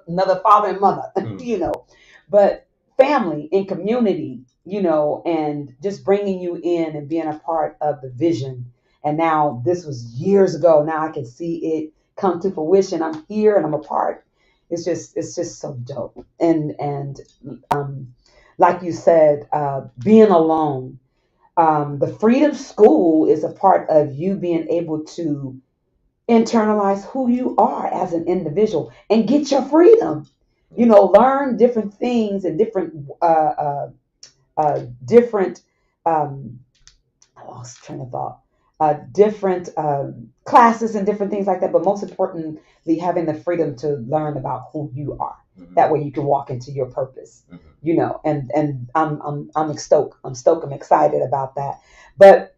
another father and mother, but family and community, and just bringing you in and being a part of the vision. And now this was years ago. Now I can see it come to fruition. I'm here and I'm a part. It's just so dope. And like you said, being alone. The Freedom School is a part of you being able to internalize who you are as an individual and get your freedom. Learn different things and different I lost train of thought. Different classes and different things like that, but most importantly, having the freedom to learn about who you are. That way, you can walk into your purpose. And I'm stoked. I'm excited about that. But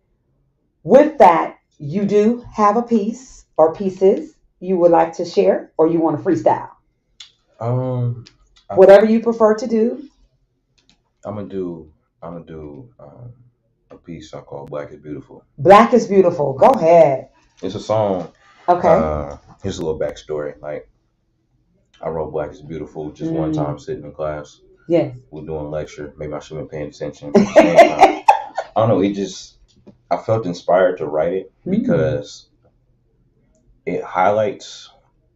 with that, you do have a piece or pieces you would like to share, or you want to freestyle. Whatever you prefer to do. I'm gonna do a piece I call "Black is Beautiful." Black is Beautiful. Go ahead. It's a song. Okay. Here's a little backstory. Like, I wrote "Black is Beautiful" just one time sitting in class. Yes. We're doing a lecture. Maybe I should have been paying attention. But at the same time, I don't know. I felt inspired to write it because it highlights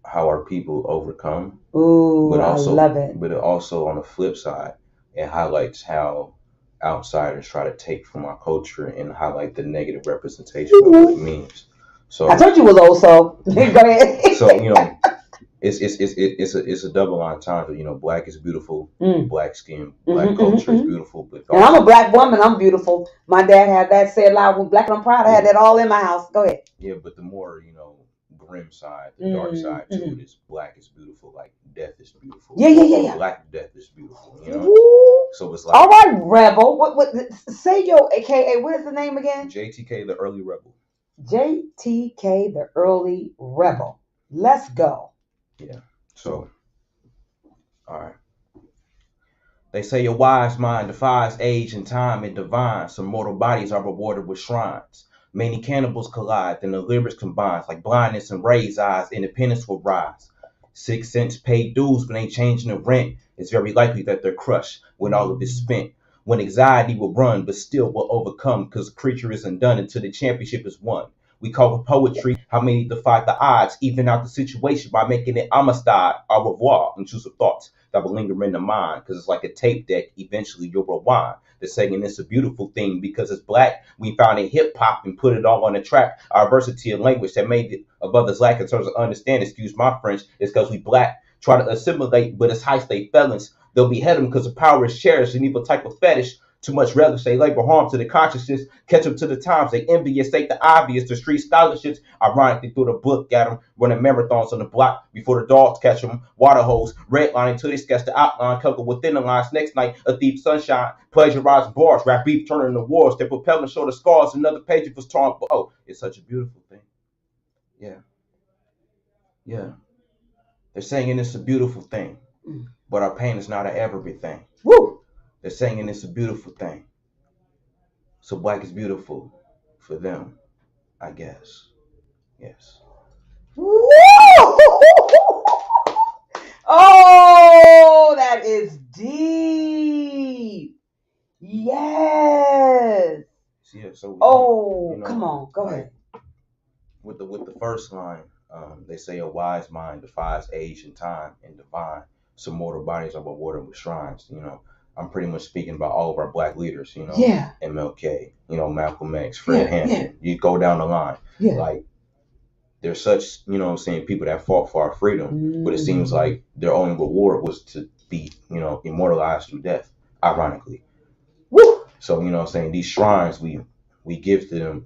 how our people overcome. Ooh, but also, I love it. But it also, on the flip side, it highlights how outsiders try to take from our culture and highlight the negative representation of what it means. So I told you it was old, so go ahead. So it's a double entendre. Black is beautiful, black skin, black culture is beautiful. But and I'm a black woman. I'm beautiful. My dad had that said loud when black and I'm proud. I had that all in my house. Go ahead. Yeah, but the more grim side, the dark side to it is black is beautiful, like death is beautiful. Yeah. Black death is beautiful. So it's like, all right, rebel. What? Say your AKA. What is the name again? JTK, the Early Rebel. JTK, the Early Rebel. Let's go. Yeah. So, all right. They say a wise mind defies age and time and divine. Some mortal bodies are rewarded with shrines. Many cannibals collide, then the lyrics combines. Like blindness and raised eyes, independence will rise. 6 cents paid dues, but ain't changing the rent. It's very likely that they're crushed when all of it's spent. When anxiety will run, but still will overcome, because the creature isn't done until the championship is won. We call it poetry how many defy the odds, even out the situation by making it amistad, au revoir, intrusive thoughts that will linger in the mind, because it's like a tape deck, eventually you'll rewind. They're saying it's a beautiful thing because it's black. We found in hip hop and put it all on the track. Our versatility of language that made it of others lack in terms of understanding, excuse my French, is because we black. Try to assimilate, but it's high state felons. They'll behead them because the power is cherished, an evil type of fetish. Too much relish, they labor harm to the consciousness. Catch up to the times, they envious, state the obvious. The street scholarships, ironically, through the book, got them running marathons on the block before the dogs catch them. Water hose, redlining until they sketch the outline, cover within the lines. Next night, a thief sunshine, plagiarizing bars, rap beef turning into wars. They're propelling show the scars. Another page of us torn. Oh, it's such a beautiful thing. Yeah. They're saying it's a beautiful thing, but our pain is not an everything. Woo! They're saying it's a beautiful thing. So black is beautiful for them, I guess. Yes. Woo! Oh, that is deep. Yes. Yeah, so come on, go ahead. With the first line, they say a wise mind defies age and time and divine. Some mortal bodies are rewarded with shrines. I'm pretty much speaking about all of our black leaders, MLK, Malcolm X, Fred Hampton. You go down the line. Like, there's such, people that fought for our freedom, but it seems like their only reward was to be, immortalized through death, ironically. Woo! So, these shrines we give to them,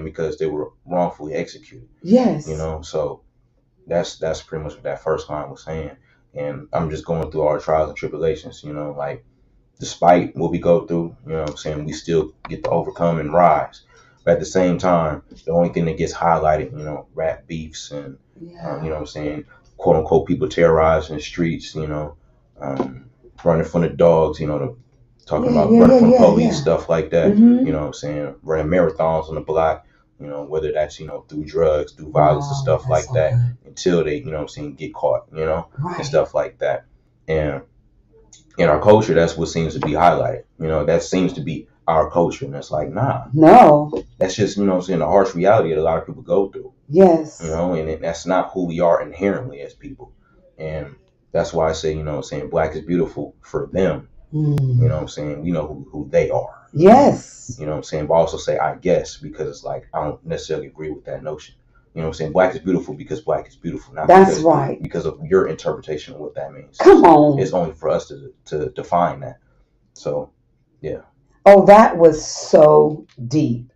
because they were wrongfully executed. Yes. So that's pretty much what that first line was saying. And I'm just going through our trials and tribulations, like, despite what we go through, we still get to overcome and rise. But at the same time, the only thing that gets highlighted, rap beefs and, quote unquote, people terrorizing the streets, running from the dogs, talking about running from police, stuff like that, running marathons on the block, whether that's, through drugs, through violence and stuff like that, until they, get caught, and stuff like that. And in our culture, that's what seems to be highlighted. That seems to be our culture. And it's like, nah. No. That's just, the harsh reality that a lot of people go through. Yes. You know, and that's not who we are inherently as people. And that's why I say, you know what I'm saying, black is beautiful for them. You know what I'm saying? We know who they are. Yes. You know what I'm saying? But also say, I guess, because it's like, I don't necessarily agree with that notion. You know what I'm saying? Black is beautiful because black is beautiful. Not That's because, right. because of your interpretation of what that means. Come on. It's only for us to define that. So, yeah. Oh, that was so deep.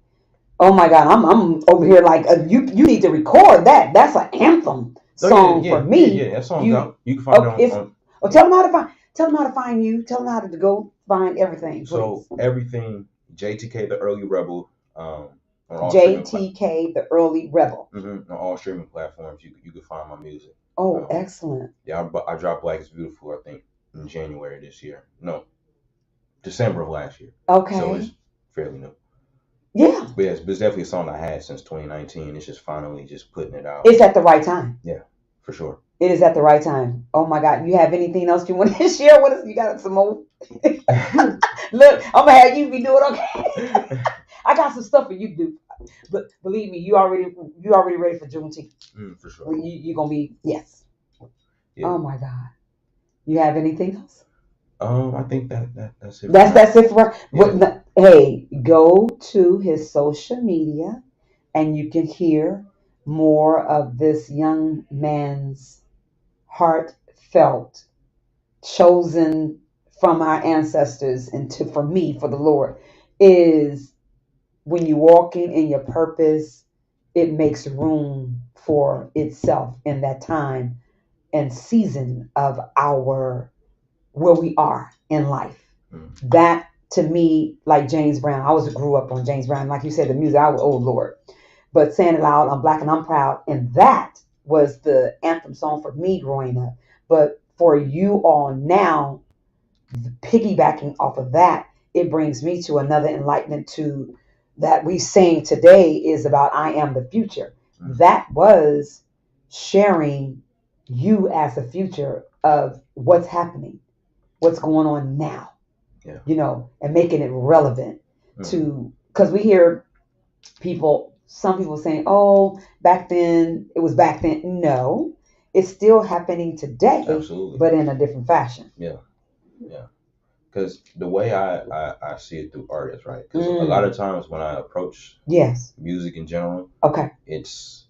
Oh my God, I'm over here like you need to record that. That's an anthem song for me. Yeah, that song's out. You can find it on. Tell them how to find. Tell them how to find you. Tell them how to go find everything. Please. So everything, JTK the Early Rebel. On all JTK the Early Rebel. On all streaming platforms, you can find my music. Oh, excellent. Yeah, I dropped Black is Beautiful, I think, in January this year. No, December of last year. Okay. So it's fairly new. Yeah. But it's definitely a song I had since 2019. It's just finally just putting it out. It's at the right time. Yeah, for sure. It is at the right time. Oh my God. You have anything else you want to share with us? You got some more? Look, I'm going to have you be doing okay. I got some stuff for you to do. But believe me, you already ready for Juneteenth. For sure. You're going to be, yes. Yeah. Oh my God. You have anything else? I think that's it. That's it for yeah. Hey, go to his social media and you can hear more of this young man's heartfelt, chosen from our ancestors and for me, for the Lord, is when you walking in your purpose, it makes room for itself in that time and season of our where we are in life. That to me, like James Brown, I grew up on James Brown. Like you said, the music, oh Lord. But saying it loud, I'm black and I'm proud. And that was the anthem song for me growing up. But for you all now, piggybacking off of that, it brings me to another enlightenment to that we sing today is about I am the future. That was sharing you as the future of what's happening, what's going on now. Yeah. You know, and making it relevant to, because we hear some people saying, oh, back then, it was back then. No, it's still happening today. Absolutely. But in a different fashion. Yeah. Yeah. Because the way I see it through art is right. Because a lot of times when I approach music in general, it's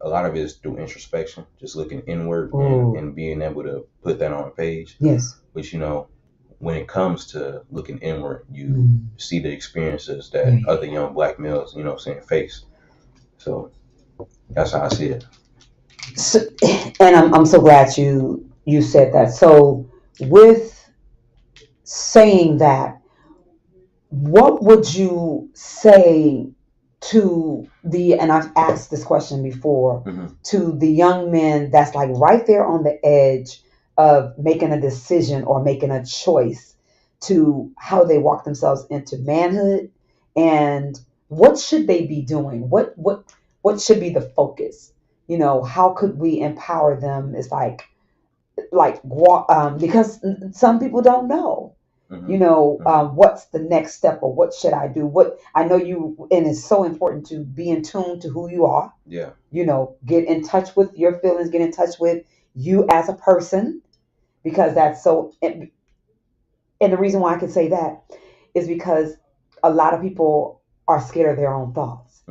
a lot of it is through introspection, just looking inward and being able to put that on a page. Yes. Which, you know, when it comes to looking inward, you see the experiences that other young black males, you know what I'm saying, face. So that's how I see it. So, and I'm so glad you said that. So with saying that, what would you say to and I've asked this question before, to the young men that's like right there on the edge of making a decision or making a choice to how they walk themselves into manhood, and what should they be doing? What should be the focus? You know, how could we empower them? It's like because some people don't know. You know, what's the next step or what should I do? What I know you, and it's so important to be in tune to who you are. Yeah. You know, get in touch with your feelings, get in touch with you as a person, because that's so. And the reason why I can say that is because a lot of people are scared of their own thoughts.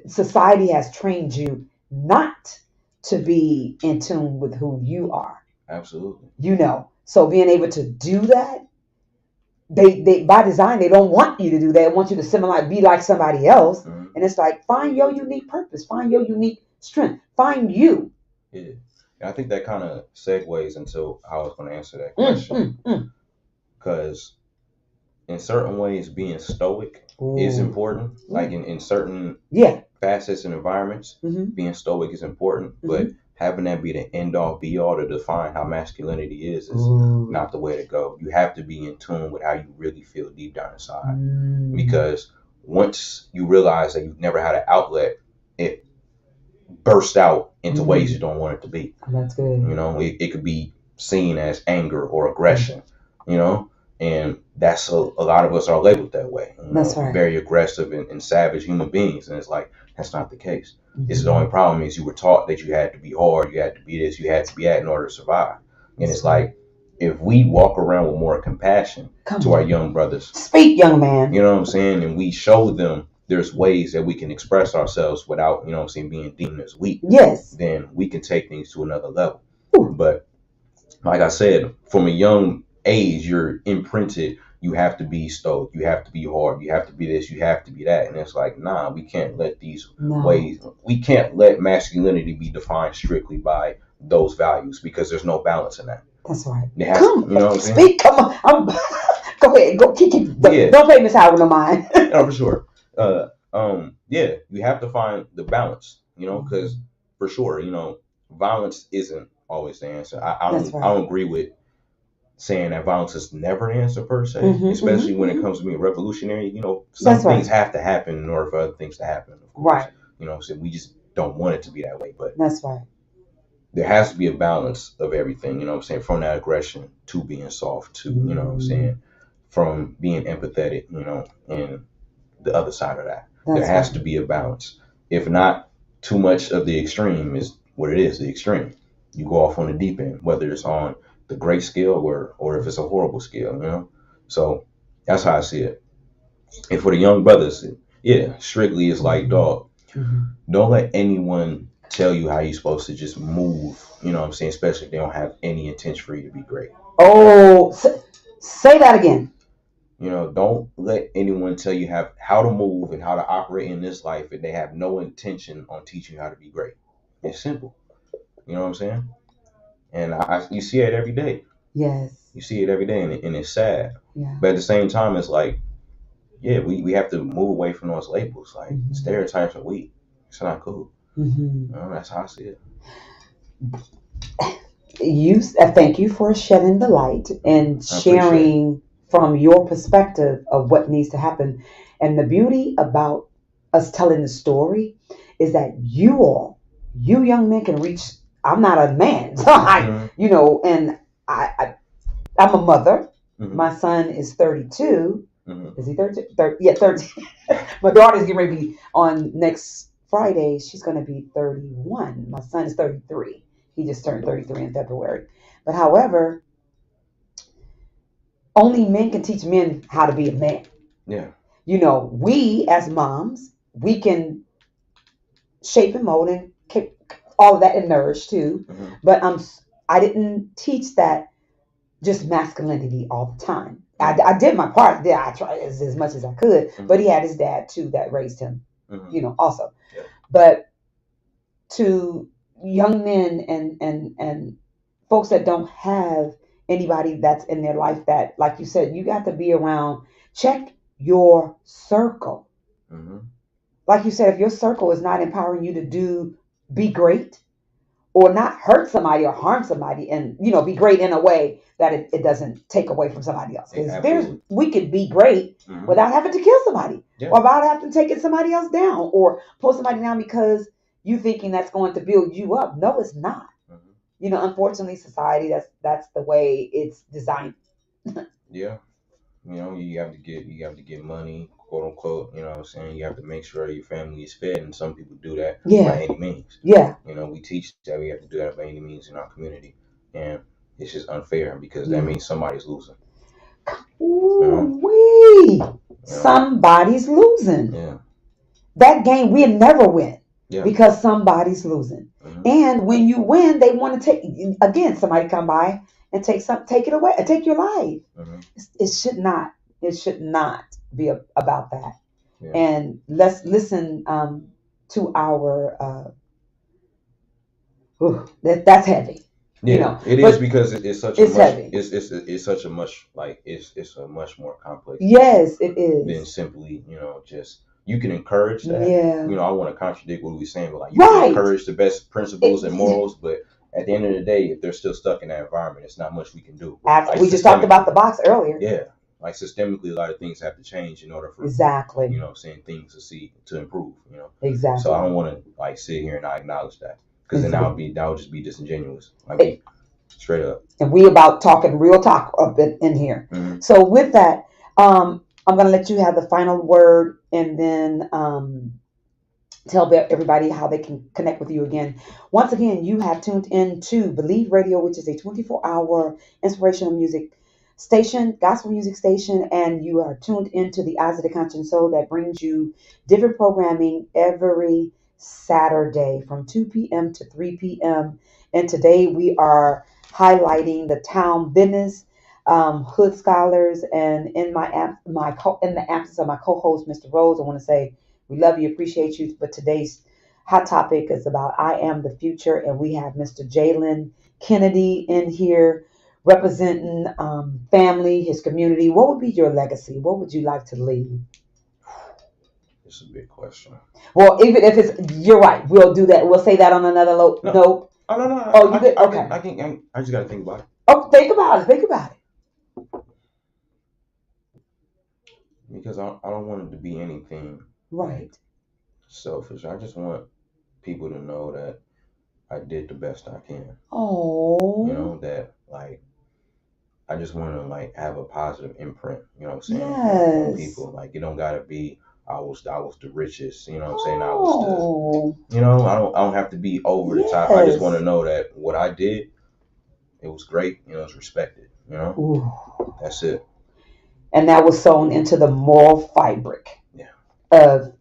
Society has trained you not to be in tune with who you are. Absolutely. You know, so being able to do that, they by design, they don't want you to do that. They want you to be like somebody else. And it's like, find your unique purpose, find your unique strength, find you. Yeah. And I think that kind of segues into how I was going to answer that question. Because in certain ways, being stoic is important. Like in certain facets and environments, being stoic is important. But having that be the end all be all to define how masculinity is not the way to go. You have to be in tune with how you really feel deep down inside. Because once you realize that you've never had an outlet, it bursts out into ways you don't want it to be. That's good. You know, it could be seen as anger or aggression, you know, and that's a lot of us are labeled that way. That's right. Very aggressive and savage human beings. And it's like, that's not the case. It's the only problem is you were taught that you had to be hard, you had to be this, you had to be that in order to survive. And it's like, if we walk around with more compassion to our young brothers. Speak, young man. You know what I'm saying? And we show them there's ways that we can express ourselves without, being deemed as weak. Yes. Then we can take things to another level. Ooh. But like I said, from a young age, you're imprinted. You have to be stoic. You have to be hard. You have to be this. You have to be that. And it's like, nah, we can't let these ways. We can't let masculinity be defined strictly by those values because there's no balance in that. That's right. Come, you know what I'm saying? Speak. Come on. Go ahead. Go. Keep. Yeah. Don't pay Miss Howard no mind. No, for sure. Yeah, you have to find the balance. Because for sure, violence isn't always the answer. I don't agree with saying that violence is never the answer per se, especially when it comes to being revolutionary. Some things have to happen in order for other things to happen. Of course. Right. So we just don't want it to be that way. But that's right. There has to be a balance of everything. From that aggression to being soft to from being empathetic. And the other side of that. There has to be a balance. If not, too much of the extreme is what it is. The extreme. You go off on the deep end, whether it's on the great scale or if it's a horrible scale, So that's how I see it. And for the young brothers, strictly it's like, dog, don't let anyone tell you how you're supposed to just move, especially if they don't have any intention for you to be great. Oh, say that again. Don't let anyone tell you how to move and how to operate in this life if they have no intention on teaching you how to be great. It's simple. You know what I'm saying? And you see it every day. Yes. You see it every day, and it's sad. Yeah. But at the same time, it's like, we have to move away from those labels. Like, stereotypes are weak. It's not cool. That's how I see it. Thank you for shedding the light and sharing from your perspective of what needs to happen. And the beauty about us telling the story is that you young men can reach. I'm not a man, so and I'm a mother. My son is 32. Is he 32? 30. My daughter's getting ready to be on next Friday. She's going to be 31. My son is 33. He just turned 33 in February. But however, only men can teach men how to be a man. Yeah. We as moms, we can shape and mold and keep all of that and nourish too. But I didn't teach that just masculinity all the time. I did my part. Yeah, I tried as much as I could. But he had his dad too that raised him. Also. Yeah. But to young men and folks that don't have anybody that's in their life that, like you said, you got to be around. Check your circle. Like you said, if your circle is not empowering you to be great or not hurt somebody or harm somebody and, be great in a way that it doesn't take away from somebody else. Because we could be great without having to kill somebody or without having to take somebody else down or pull somebody down because you thinking that's going to build you up. No, it's not. Unfortunately, society, that's the way it's designed. Yeah. You have to get money, quote unquote, what I'm saying? You have to make sure your family is fed, and some people do that by any means. Yeah. We teach that we have to do that by any means in our community. And it's just unfair because that means somebody's losing. Somebody's losing. Yeah. That game we'll never win. Yeah. Because somebody's losing. And when you win, they want to take somebody come by and take it away, take your life. It should not be about that. Yeah. And let's listen to our that's heavy. Yeah, it is because it's such a much heavy. It's such a much it's a much more complex. Yes, it is. Than simply just. You can encourage that. Yeah. I want to contradict what we were saying, but you can encourage the best principles and morals, but at the end of the day, if they're still stuck in that environment, it's not much we can do. We just talked about the box earlier. Yeah. Systemically, a lot of things have to change in order for things to improve. Exactly. So I don't want to sit here and not acknowledge that because then that would just be disingenuous. Straight up. And we about talking real talk up in here. So with that, I'm going to let you have the final word, and then tell everybody how they can connect with you again. Once again, you have tuned in to Believe Radio, which is a 24-hour inspirational music station, gospel music station, and you are tuned into the Eyes of the Conscious Soul that brings you different programming every Saturday from 2 p.m. to 3 p.m. And today we are highlighting the town business, hood scholars, and in in the absence of my co-host, Mr. Rose, I want to say we love you, appreciate you. But today's hot topic is about I am the future, and we have Mr. Jalen Kennedy in here representing family, his community. What would be your legacy? What would you like to leave? It's a big question. Well, even if it's, you're right. We'll do that. We'll say that on another note. No. Oh no. Oh, you did. Okay. I just gotta think about it. Oh, think about it. Think about it. Because I don't want it to be anything right selfish. I just want people to know that I did the best I can. Oh. You know, that like I just want to like have a positive imprint. You know what I'm saying? Yes. On people. Like it don't gotta be I was the richest. You know what I'm saying? I was the. You know, I don't have to be over the top. I just want to know that what I did, it was great. You know, it's respected. You know, Ooh. That's it. And that was sewn into the moral fabric of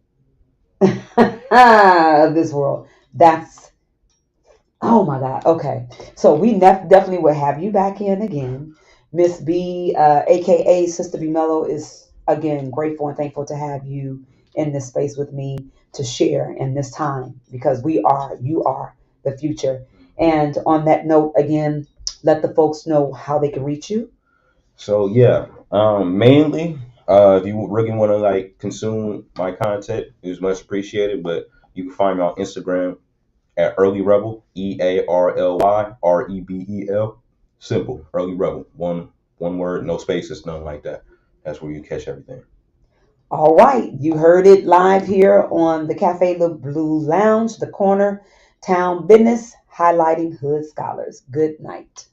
this world. That's, oh my God. Okay. So we definitely will have you back in again. Miss B, aka Sister B Mellow, is again grateful and thankful to have you in this space with me to share in this time because you are the future. And on that note, again, let the folks know how they can reach you. So yeah, mainly, if you really want to like consume my content, it was much appreciated. But you can find me on Instagram at Early Rebel, EARLYREBEL. Simple, Early Rebel. One word, no spaces, nothing like that. That's where you catch everything. All right, you heard it live here on the Cafe Le Blue Lounge, the corner town business, highlighting hood scholars. Good night.